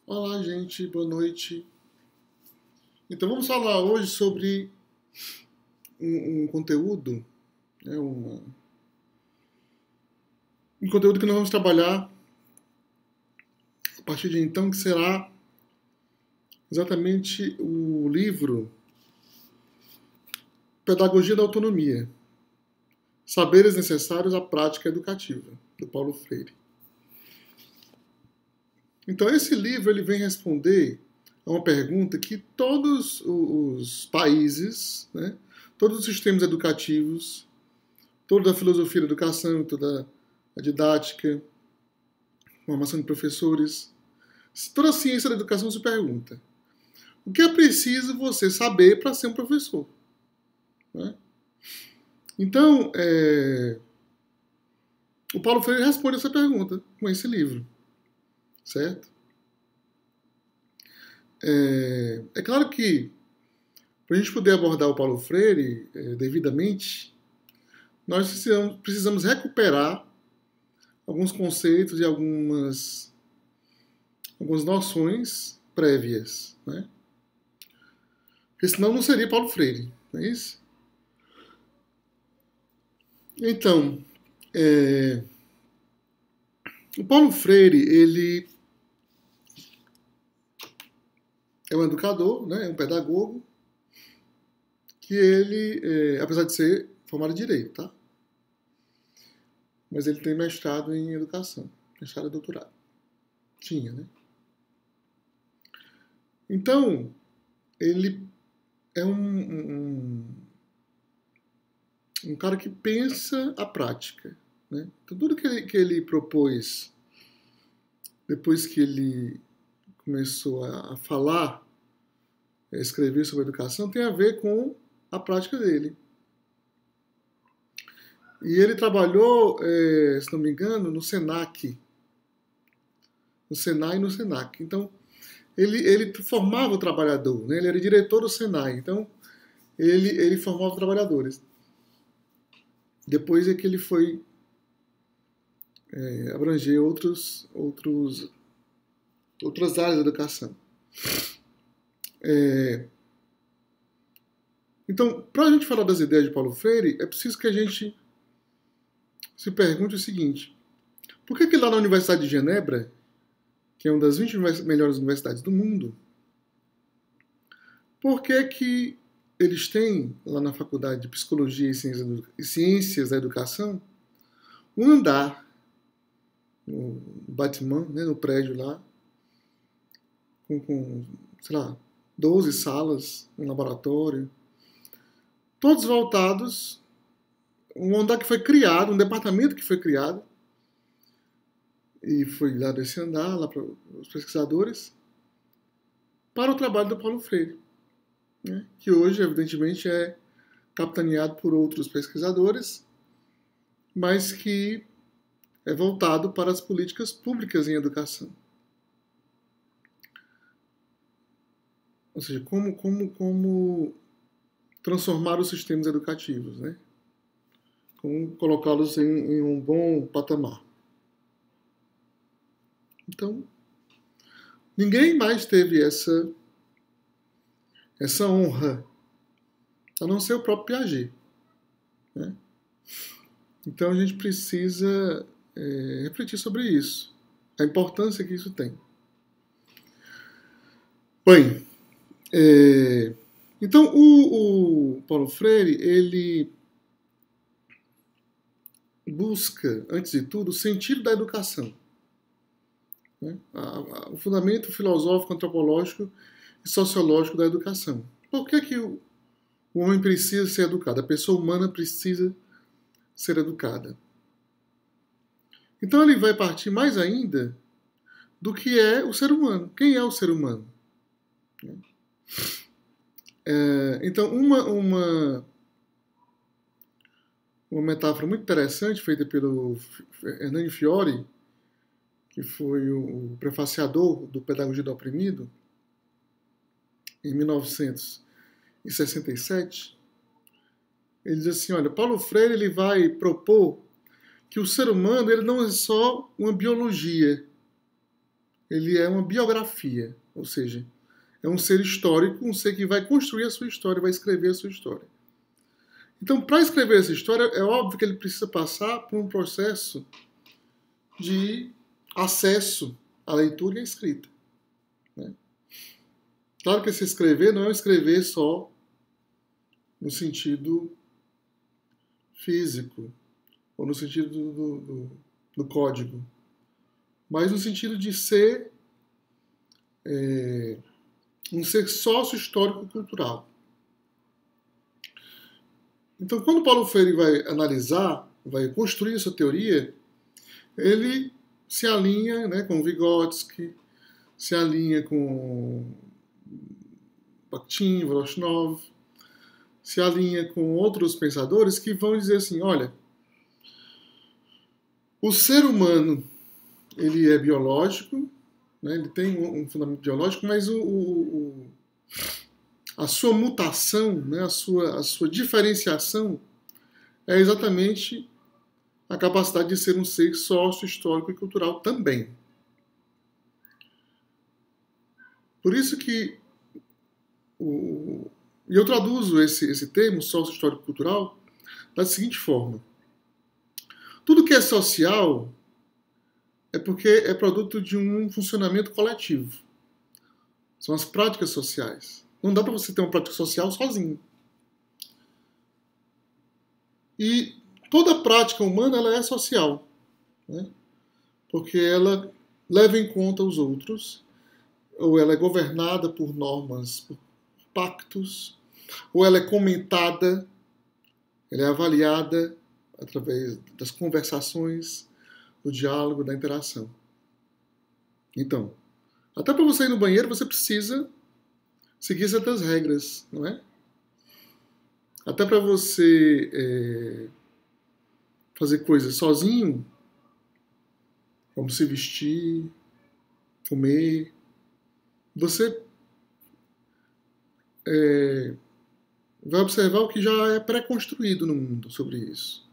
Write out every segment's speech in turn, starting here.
Olá, gente, boa noite. Então, vamos falar hoje sobre um conteúdo, né, um conteúdo que nós vamos trabalhar a partir de então, que será exatamente o livro Pedagogia da Autonomia, Saberes Necessários à Prática Educativa, do Paulo Freire. Então, esse livro ele vem responder a uma pergunta que todos os países, né, todos os sistemas educativos, toda a filosofia da educação, toda a didática, formação de professores, toda a ciência da educação se pergunta: o que é preciso você saber para ser um professor? Né? Então, o Paulo Freire responde essa pergunta com esse livro, certo? É claro que, para a gente poder abordar o Paulo Freire devidamente, nós precisamos recuperar alguns conceitos e algumas noções prévias, né? Porque senão não seria Paulo Freire, não é isso? Então, o Paulo Freire, ele é um educador, né, é um pedagogo, que ele, apesar de ser formado em Direito, tá? Mas ele tem mestrado em Educação, mestrado e doutorado. Tinha, né? Então, ele é um cara que pensa a prática, né? Então, tudo que ele propôs depois que ele começou a falar, a escrever sobre educação, tem a ver com a prática dele. E ele trabalhou, se não me engano, no Senac, no Senai e no Senac. Então, ele formava o trabalhador, né? Ele era diretor do Senai, então ele formava os trabalhadores. Depois é que ele foi abranger outras áreas da educação. Então, para a gente falar das ideias de Paulo Freire, é preciso que a gente se pergunte o seguinte: por que lá na Universidade de Genebra, que é uma das 20 melhores universidades do mundo, por que eles têm, lá na Faculdade de Psicologia e Ciências da Educação, um andar no Batman, né, no prédio lá, com, sei lá, 12 salas, um laboratório, todos voltados, um andar que foi criado, um departamento que foi criado, e foi dado esse andar lá para os pesquisadores, para o trabalho do Paulo Freire, né, que hoje, evidentemente, é capitaneado por outros pesquisadores, mas que é voltado para as políticas públicas em educação. Ou seja, como transformar os sistemas educativos, né? Como colocá-los em um bom patamar. Então, ninguém mais teve essa honra, a não ser o próprio Piaget, né? Então, a gente precisa refletir sobre isso, a importância que isso tem. Bem, então o Paulo Freire, ele busca, antes de tudo, o sentido da educação, né? O fundamento filosófico, antropológico e sociológico da educação. Por que o homem precisa ser educado? A pessoa humana precisa ser educada. Então ele vai partir mais ainda do que é o ser humano. Quem é o ser humano? Então, uma metáfora muito interessante feita pelo Hernani Fiore, que foi o prefaciador do Pedagogia do Oprimido, em 1967, ele diz assim: olha, Paulo Freire ele vai propor que o ser humano ele não é só uma biologia, ele é uma biografia, ou seja, é um ser histórico, um ser que vai construir a sua história, vai escrever a sua história. Então, para escrever essa história, é óbvio que ele precisa passar por um processo de acesso à leitura e à escrita, né? Claro que esse escrever não é escrever só no sentido físico, ou no sentido do código, mas no sentido de ser um ser sócio-histórico-cultural. Então, quando Paulo Freire vai analisar, vai construir essa teoria, ele se alinha, né, com Vygotsky, se alinha com Bakhtin, Voloshinov, se alinha com outros pensadores que vão dizer assim, olha, o ser humano, ele é biológico, né, ele tem um fundamento biológico, mas a sua mutação, né, a sua diferenciação é exatamente a capacidade de ser um ser sócio, histórico e cultural também. Por isso que e eu traduzo esse termo, sócio, histórico e cultural, da seguinte forma. Tudo que é social é porque é produto de um funcionamento coletivo. São as práticas sociais. Não dá para você ter uma prática social sozinho. E toda prática humana ela é social, né? Porque ela leva em conta os outros, ou ela é governada por normas, por pactos, ou ela é comentada, ela é avaliada através das conversações, do diálogo, da interação. Então, até para você ir no banheiro, você precisa seguir certas regras, não é? Até para você fazer coisas sozinho, como se vestir, comer, você vai observar o que já é pré-construído no mundo sobre isso.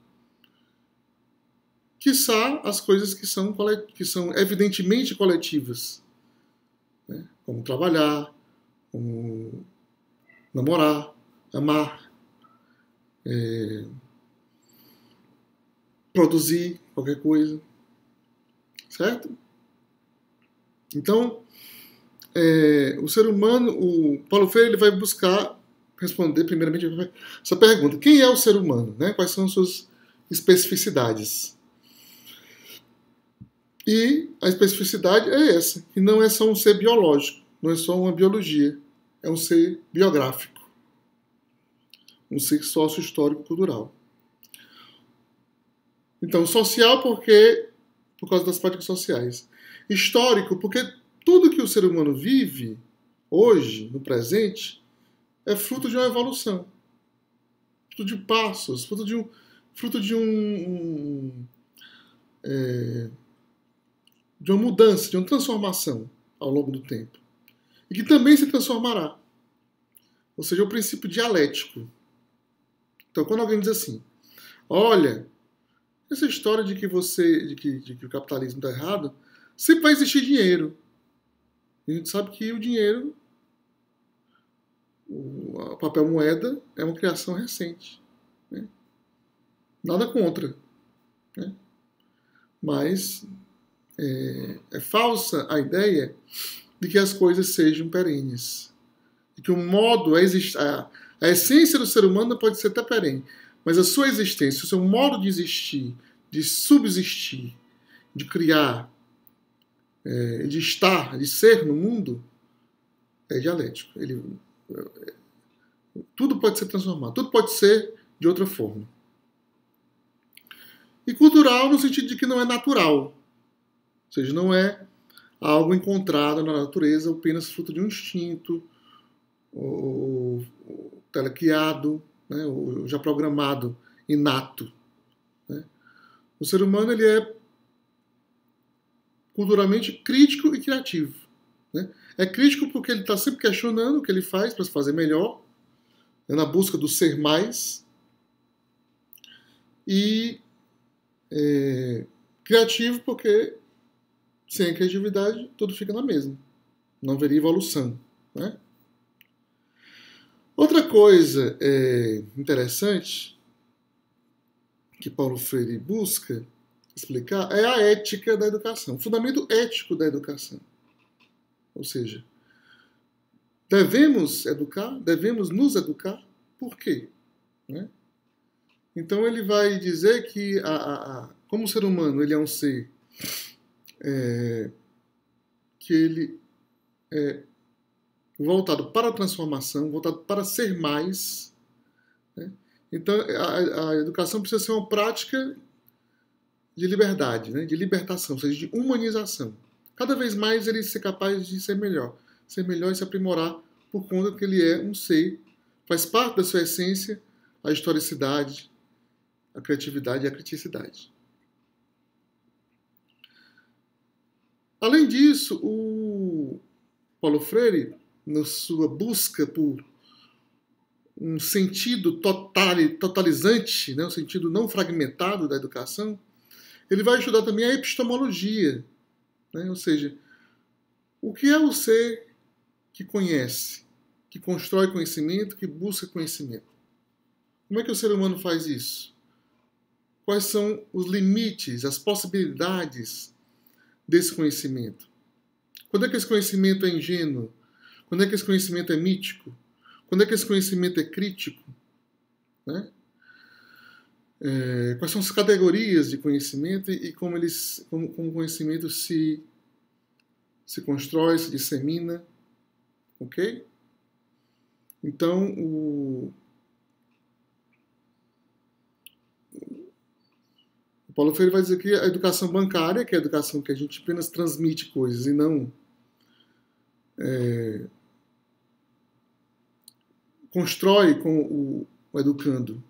Quiçá as coisas que são evidentemente coletivas, né? Como trabalhar, como namorar, amar, produzir qualquer coisa, certo? Então, o ser humano, o Paulo Freire ele vai buscar responder primeiramente essa pergunta: quem é o ser humano, né? Quais são as suas especificidades? E a especificidade é essa, que não é só um ser biológico, não é só uma biologia, é um ser biográfico, um ser sócio-histórico-cultural. Então, social por causa das práticas sociais. Histórico porque tudo que o ser humano vive hoje, no presente, é fruto de uma evolução, fruto de passos, fruto de uma mudança, de uma transformação ao longo do tempo. E que também se transformará. Ou seja, o princípio dialético. Então, quando alguém diz assim, olha, essa história de que o capitalismo está errado, sempre vai existir dinheiro. E a gente sabe que o dinheiro, o papel moeda, é uma criação recente, né? Nada contra, né? Mas é falsa a ideia de que as coisas sejam perenes. De que o modo, a essência do ser humano pode ser até perene, mas a sua existência, o seu modo de existir, de subsistir, de criar, de estar, de ser no mundo, é dialético. Tudo pode ser transformado, tudo pode ser de outra forma. E cultural no sentido de que não é natural. Ou seja, não é algo encontrado na natureza, apenas fruto de um instinto, ou telecriado, né, ou já programado, inato. Né? O ser humano ele é culturalmente crítico e criativo. Né? É crítico porque ele está sempre questionando o que ele faz para se fazer melhor, né, na busca do ser mais. E criativo porque Sem a criatividade, tudo fica na mesma. Não haveria evolução, né? Outra coisa interessante que Paulo Freire busca explicar é a ética da educação, o fundamento ético da educação. Ou seja, devemos educar, devemos nos educar, por quê? Né? Então ele vai dizer que, como o ser humano ele é um ser que ele é voltado para a transformação, voltado para ser mais, né? Então a educação precisa ser uma prática de liberdade, né? De libertação, ou seja, de humanização. Cada vez mais ele ser capaz de ser melhor e se aprimorar por conta que ele é um ser, faz parte da sua essência a historicidade, a criatividade e a criticidade. Além disso, o Paulo Freire, na sua busca por um sentido totalizante, né, um sentido não fragmentado da educação, ele vai estudar também a epistemologia, né, ou seja, o que é o ser que conhece, que constrói conhecimento, que busca conhecimento. Como é que o ser humano faz isso? Quais são os limites, as possibilidades desse conhecimento? Quando é que esse conhecimento é ingênuo? Quando é que esse conhecimento é mítico? Quando é que esse conhecimento é crítico? Né? Quais são as categorias de conhecimento e como o conhecimento se constrói, se dissemina? Ok? Então, o Paulo Freire vai dizer que a educação bancária, que é a educação que a gente apenas transmite coisas e não constrói com o educando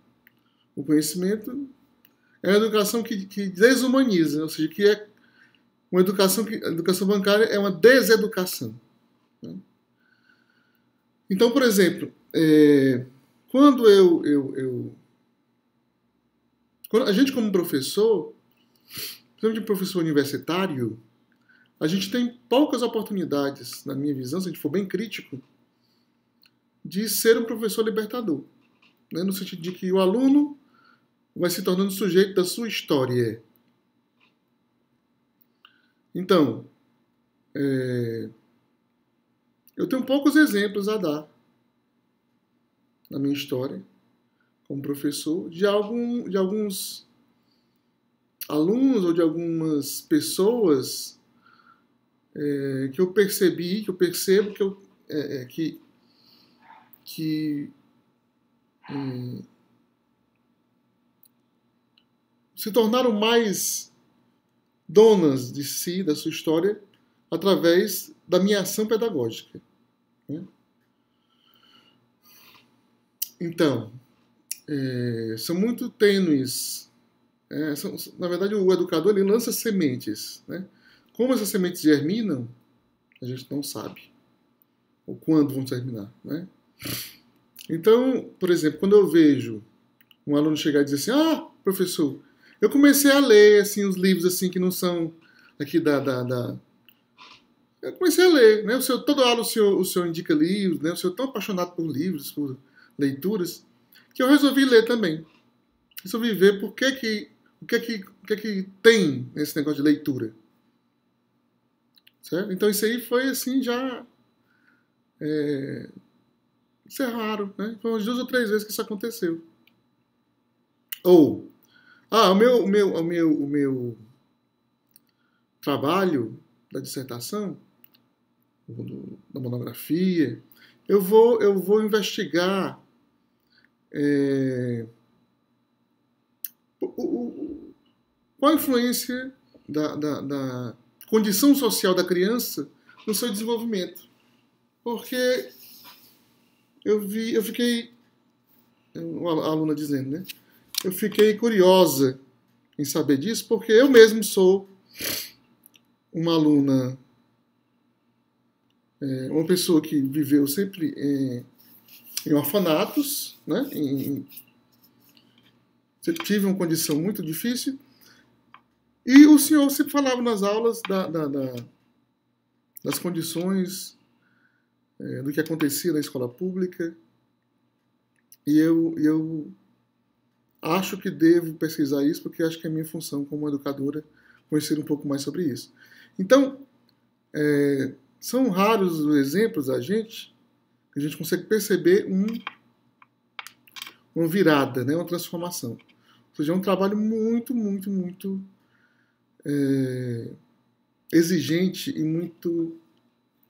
o conhecimento, é uma educação que desumaniza, ou seja, que é uma educação a educação bancária é uma deseducação. Né? Então, por exemplo, quando quando a gente como professor, principalmente professor universitário, a gente tem poucas oportunidades, na minha visão, se a gente for bem crítico, de ser um professor libertador. Né? No sentido de que o aluno vai se tornando sujeito da sua história. Então, eu tenho poucos exemplos a dar na minha história como professor de alguns alunos ou de algumas pessoas que eu percebi, que eu percebo que se tornaram mais donas de si, da sua história, através da minha ação pedagógica. Né? Então, são muito tênues. Na verdade, o educador ele lança sementes. Né? Como essas sementes germinam, a gente não sabe. Ou quando vão germinar. Né? Então, por exemplo, quando eu vejo um aluno chegar e dizer assim, professor, eu comecei a ler assim, os livros assim que não são aqui Eu comecei a ler. Né? Toda aula o senhor indica livros, né? O senhor é tão apaixonado por livros, por leituras, que eu resolvi ler também. Resolvi ver o que é que tem nesse negócio de leitura. Certo? Então isso aí foi assim já... Isso é raro, né? Foi umas 2 ou 3 vezes que isso aconteceu. Ou, o meu trabalho da dissertação, da monografia, eu vou investigar qual a influência da condição social da criança no seu desenvolvimento. Porque eu fiquei, a aluna dizendo, né? Eu fiquei curiosa em saber disso, porque eu mesmo sou uma aluna, uma pessoa que viveu sempre em orfanatos, né? Tive uma condição muito difícil, E o senhor sempre falava nas aulas das condições do que acontecia na escola pública, e eu acho que devo pesquisar isso, porque acho que é minha função como educadora conhecer um pouco mais sobre isso. Então, são raros os exemplos da gente que a gente consegue perceber uma virada, né, uma transformação. Ou seja, é um trabalho muito, muito, muito exigente e muito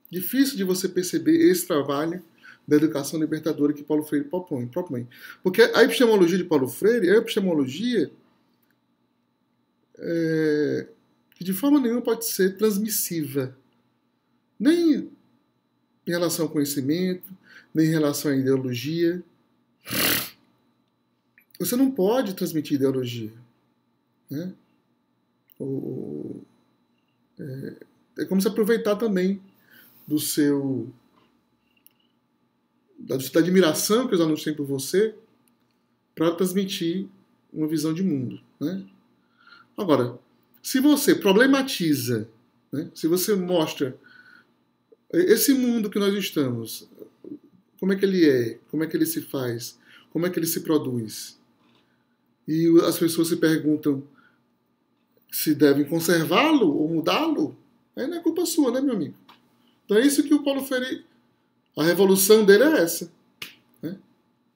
difícil de você perceber esse trabalho da educação libertadora que Paulo Freire propõe. Porque a epistemologia de Paulo Freire é uma epistemologia que de forma nenhuma pode ser transmissiva. Nem em relação ao conhecimento, nem em relação à ideologia. Você não pode transmitir ideologia. Né? É como se aproveitar também da admiração que os alunos têm por você para transmitir uma visão de mundo. Né? Agora, se você problematiza, né? Se você mostra esse mundo que nós estamos, como é que ele é, como é que ele se faz, como é que ele se produz, e as pessoas se perguntam se devem conservá-lo ou mudá-lo, aí não é culpa sua, né, meu amigo? Então é isso que o Paulo Freire, a revolução dele é essa, né?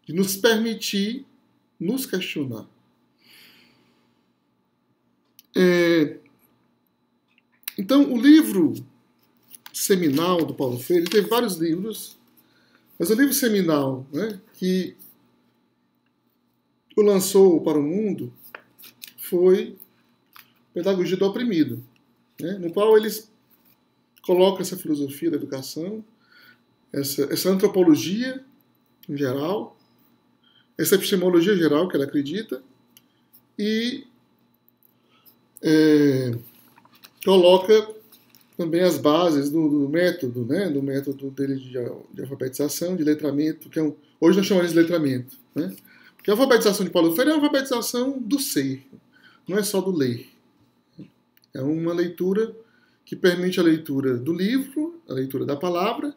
De nos permitir nos questionar. Então, o livro seminal do Paulo Freire, ele teve vários livros, mas o livro seminal, né, que o lançou para o mundo foi Pedagogia do Oprimido, né, no qual eles colocam essa filosofia da educação, essa antropologia em geral, essa epistemologia geral que ela acredita, e coloca também as bases do método, né, do método dele de alfabetização, de letramento, que hoje nós chamamos de letramento. Né? Porque a alfabetização de Paulo Freire é uma alfabetização do ser, não é só do ler. É uma leitura que permite a leitura do livro, a leitura da palavra,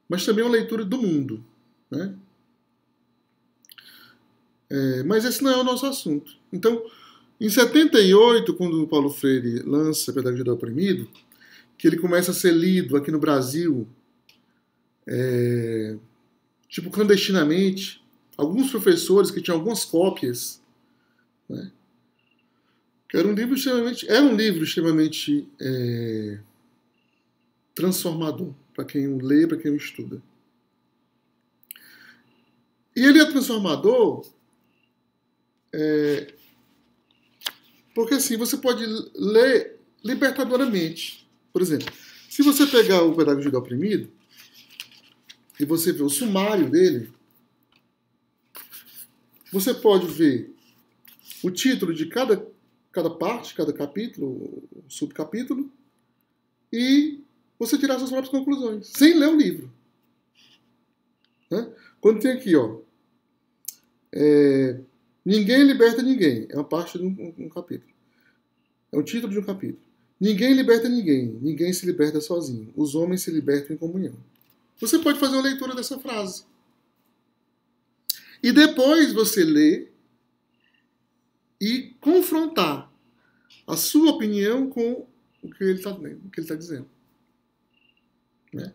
mas também uma leitura do mundo. Né? Mas esse não é o nosso assunto. Então, em 78, quando o Paulo Freire lança a Pedagogia do Oprimido, que ele começa a ser lido aqui no Brasil, tipo clandestinamente, alguns professores que tinham algumas cópias, né? Que era um livro extremamente transformador para quem o lê, para quem o estuda. E ele é transformador porque assim, você pode ler libertadoramente. Por exemplo, se você pegar o Pedagogia do Oprimido e você ver o sumário dele, você pode ver o título de cada parte, cada capítulo, subcapítulo, e você tirar suas próprias conclusões, sem ler o livro. Né? Quando tem aqui, ó, Ninguém liberta ninguém, é uma parte de um capítulo. É o título de um capítulo. Ninguém liberta ninguém, ninguém se liberta sozinho. Os homens se libertam em comunhão. Você pode fazer uma leitura dessa frase. E depois você lê e confrontar a sua opinião com o que ele está dizendo. Né?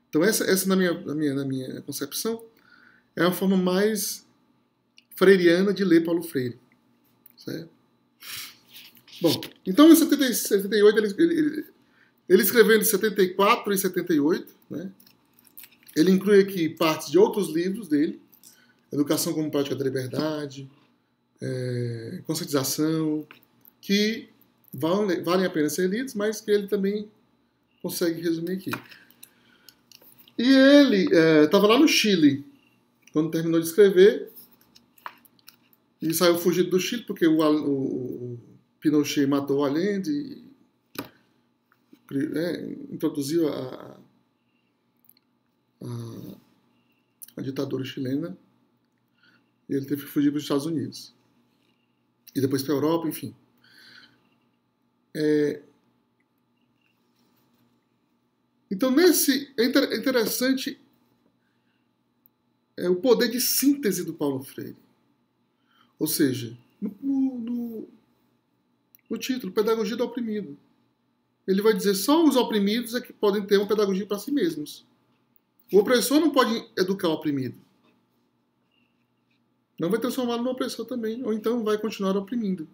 Então essa na minha concepção, é a forma mais freiriana de ler Paulo Freire. Certo? Bom, então em 78 ele escreveu entre 74 e 78, né? Ele inclui aqui partes de outros livros dele, Educação como Prática da Liberdade, Conscientização, que valem a pena ser lidos, mas que ele também consegue resumir aqui. E ele estava lá no Chile, quando terminou de escrever, e saiu fugido do Chile, porque o Pinochet matou o Allende e introduziu a ditadura chilena, e ele teve que fugir para os Estados Unidos. E depois para a Europa, enfim. Então, é interessante o poder de síntese do Paulo Freire. Ou seja, no título, Pedagogia do Oprimido. Ele vai dizer só os oprimidos é que podem ter uma pedagogia para si mesmos. O opressor não pode educar o oprimido. Não vai transformá-lo no opressor também, ou então vai continuar oprimindo.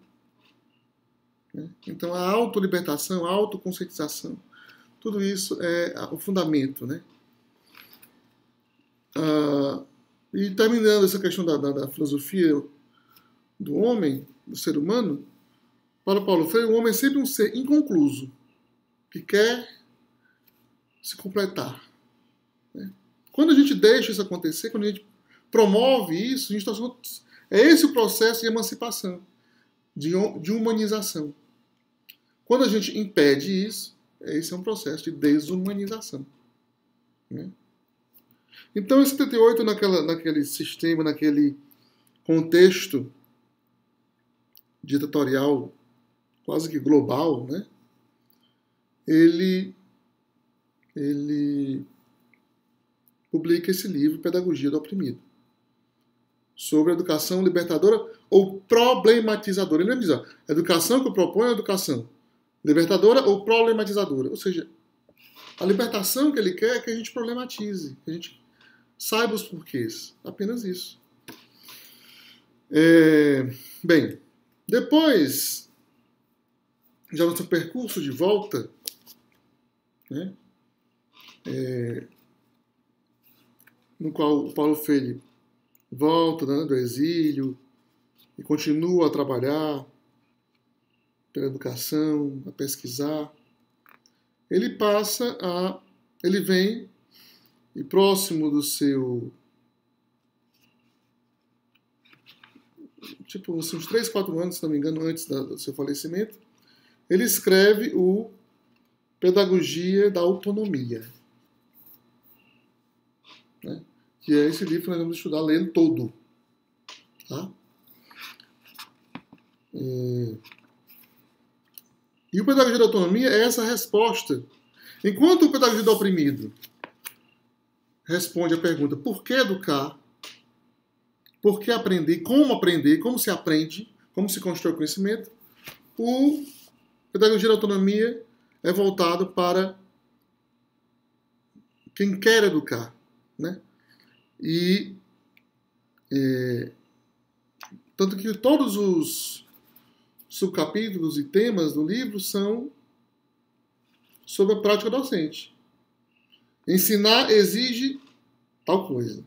Então, a autolibertação, a autoconscientização, tudo isso é o fundamento, né? E terminando essa questão da filosofia do homem, do ser humano, para Paulo Freire, o homem é sempre um ser inconcluso, que quer se completar. Né? Quando a gente deixa isso acontecer, quando a gente promove isso, a gente é esse o processo de emancipação, de humanização. Quando a gente impede isso, esse é um processo de desumanização. Né? Então, em 78, naquele sistema, naquele contexto ditatorial quase que global, né? Ele publica esse livro, Pedagogia do Oprimido, sobre a educação libertadora ou problematizadora. Ele não diz, a educação que eu proponho é a educação libertadora ou problematizadora. Ou seja, a libertação que ele quer é que a gente problematize, que a gente saiba os porquês. Apenas isso. Bem, depois, já no seu percurso de volta, né, no qual o Paulo Freire volta, né, do exílio e continua a trabalhar pela educação, a pesquisar, ele vem e próximo do seu, uns 3, 4 anos, se não me engano, antes do seu falecimento, ele escreve o Pedagogia da Autonomia, né? Que é esse livro que nós vamos estudar lendo todo. Tá? E o Pedagogia da Autonomia é essa resposta. Enquanto o Pedagogia do Oprimido responde a pergunta por que educar, por que aprender, como se aprende, como se constrói conhecimento, o Pedagogia da Autonomia é voltado para quem quer educar, né? E tanto que todos os subcapítulos e temas do livro são sobre a prática docente. Ensinar exige tal coisa.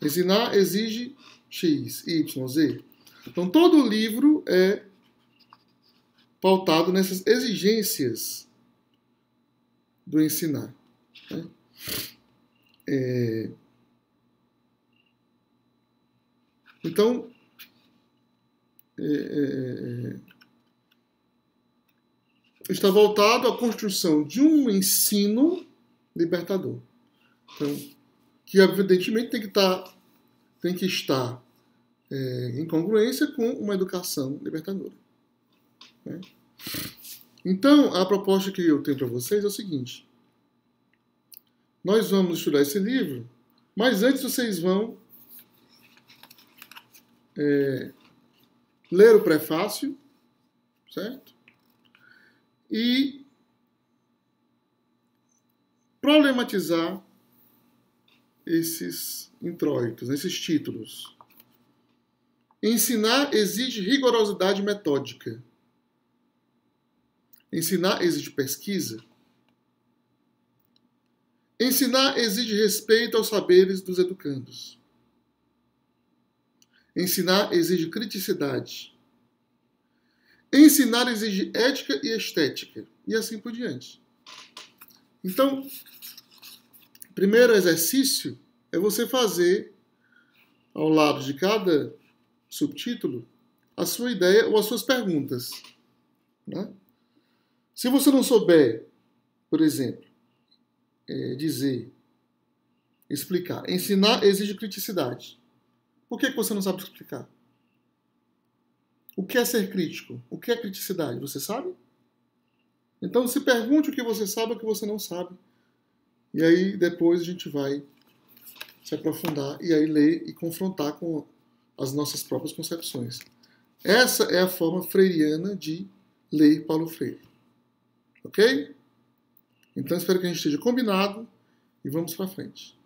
Ensinar exige X, Y, Z. Então todo o livro é pautado nessas exigências do ensinar. Né? Então, está voltado à construção de um ensino libertador. Então, que evidentemente tem que estar em congruência com uma educação libertadora. Né? Então, a proposta que eu tenho para vocês é o seguinte. Nós vamos estudar esse livro, mas antes vocês vão ler o prefácio, certo? E problematizar esses introitos, esses títulos. Ensinar exige rigorosidade metódica. Ensinar exige pesquisa. Ensinar exige respeito aos saberes dos educandos. Ensinar exige criticidade. Ensinar exige ética e estética. E assim por diante. Então, o primeiro exercício é você fazer, ao lado de cada subtítulo, a sua ideia ou as suas perguntas. Né? Se você não souber, por exemplo, explicar, ensinar exige criticidade. Por que você não sabe explicar? O que é ser crítico? O que é criticidade? Você sabe? Então se pergunte o que você sabe e o que você não sabe. E aí depois a gente vai se aprofundar e aí ler e confrontar com as nossas próprias concepções. Essa é a forma freiriana de ler Paulo Freire. Ok? Então espero que a gente esteja combinado e vamos para frente.